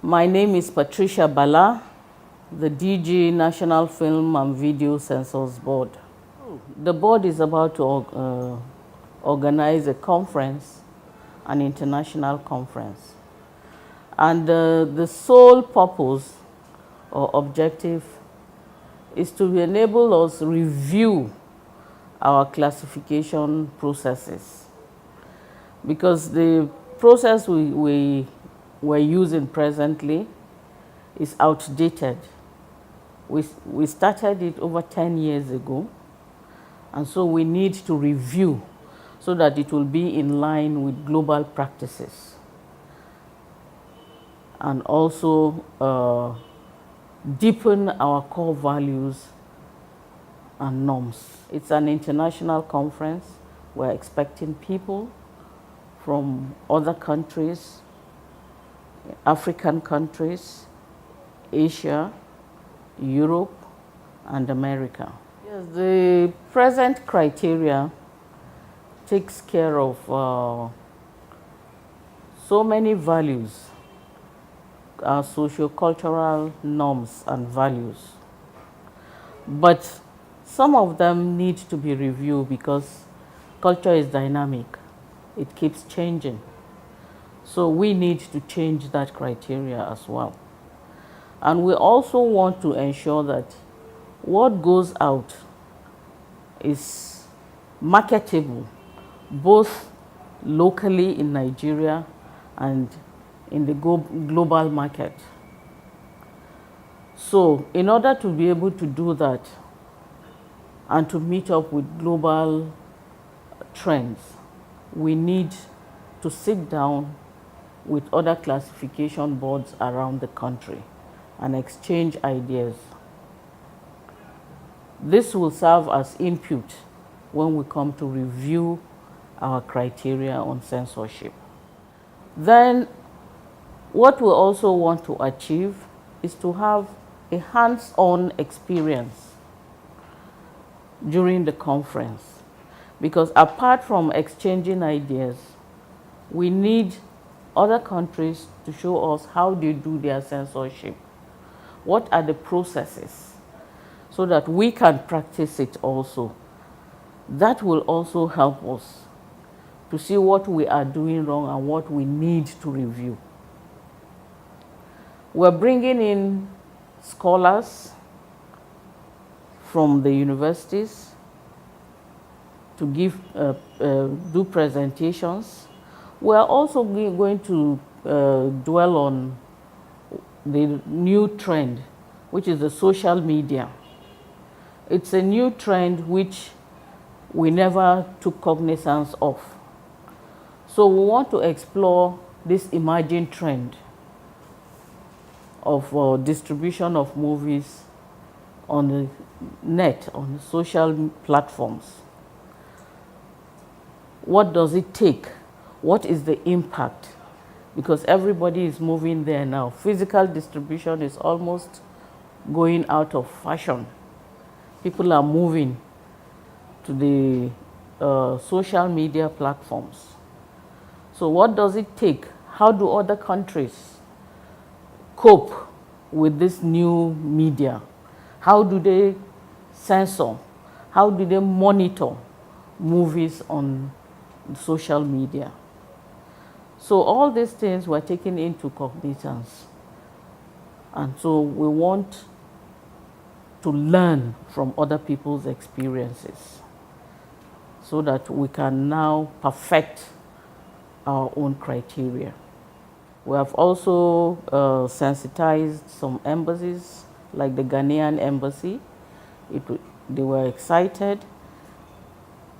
My name is Patricia BALA, the DG National Film and Video Censors Board. The board is about to organize a conference, an international conference. And the sole purpose or objective is to enable us review our classification processes. Because the process we're using presently is outdated. We started it over 10 years ago, and so we need to review so that it will be in line with global practices, and also deepen our core values and norms. It's an international conference. We're expecting people from other countries, African countries, Asia, Europe, and America. Yes, the present criteria takes care of so many values, our socio-cultural norms and values. But some of them need to be reviewed because culture is dynamic. It keeps changing. So we need to change that criteria as well. And we also want to ensure that what goes out is marketable, both locally in Nigeria and in the global market. So in order to be able to do that and to meet up with global trends, we need to sit down with other classification boards around the country and exchange ideas. This will serve as input when we come to review our criteria on censorship. Then what we also want to achieve is to have a hands-on experience during the conference, because apart from exchanging ideas, we need other countries to show us how they do their censorship. What are the processes, so that we can practice it also. That will also help us to see what we are doing wrong and what we need to review. We're bringing in scholars from the universities to do presentations. We're also going to dwell on the new trend, which is the social media. It's a new trend which we never took cognizance of. So we want to explore this emerging trend of distribution of movies on the net, on the social platforms. What does it take? What is the impact? Because everybody is moving there now. Physical distribution is almost going out of fashion. People are moving to the social media platforms. So what does it take? How do other countries cope with this new media? How do they censor? How do they monitor movies on social media? So all these things were taken into cognizance. And so we want to learn from other people's experiences so that we can now perfect our own criteria. We have also sensitized some embassies, like the Ghanaian embassy. They were excited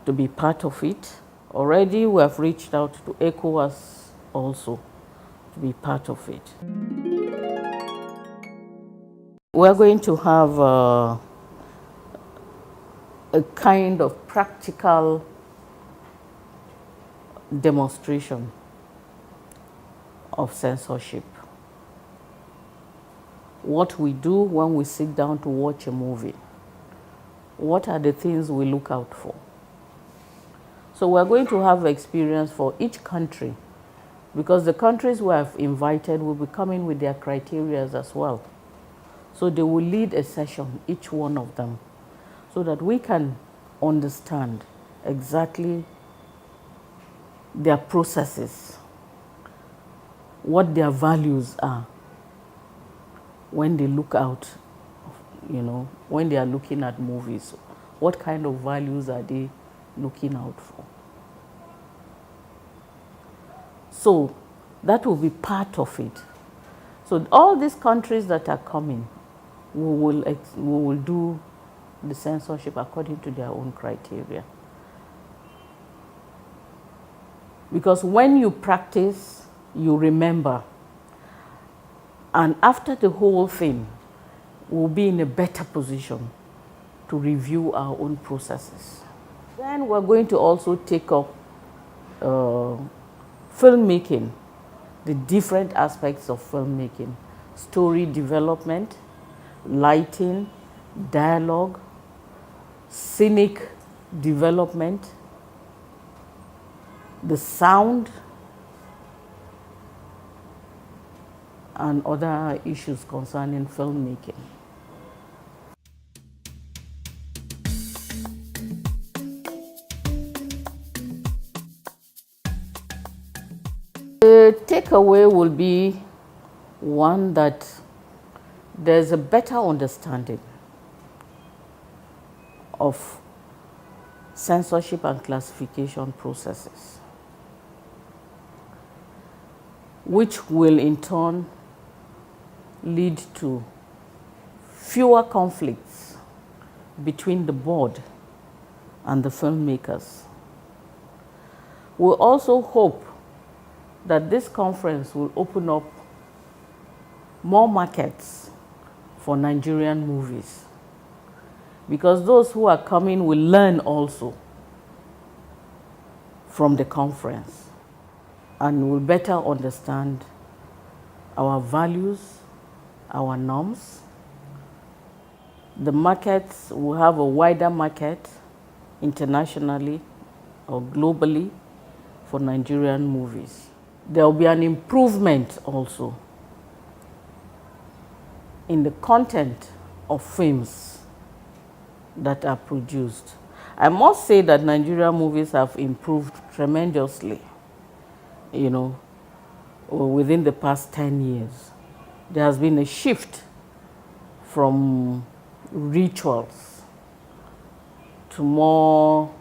to be part of it. Already we have reached out to ECOWAS also to be part of it. We're going to have a kind of practical demonstration of censorship. What we do when we sit down to watch a movie. What are the things we look out for? So we're going to have experience for each country because the countries who have invited will be coming with their criteria as well. So they will lead a session, each one of them, so that we can understand exactly their processes, what their values are when they look out, when they are looking at movies. What kind of values are they looking out for? So that will be part of it. So all these countries that are coming, we will do the censorship according to their own criteria. Because when you practice, you remember. And after the whole thing, we'll be in a better position to review our own processes. Then we're going to also take up filmmaking, the different aspects of filmmaking, story development, lighting, dialogue, scenic development, the sound, and other issues concerning filmmaking. The takeaway will be one, that there's a better understanding of censorship and classification processes, which will in turn lead to fewer conflicts between the board and the filmmakers. We also hope that this conference will open up more markets for Nigerian movies, because those who are coming will learn also from the conference and will better understand our values, our norms. The markets will have a wider market internationally or globally for Nigerian movies. There will be an improvement also in the content of films that are produced. I must say that Nigerian movies have improved tremendously, within the past 10 years. There has been a shift from rituals to more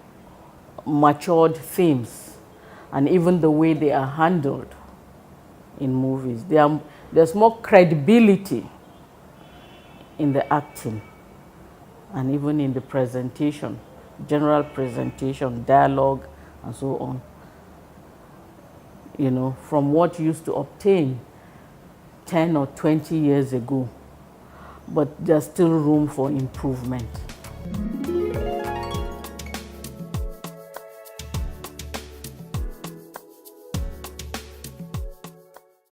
matured themes, and even the way they are handled in movies. There's more credibility in the acting and even in the presentation, general presentation, dialogue, and so on. From what used to obtain 10 or 20 years ago, but there's still room for improvement.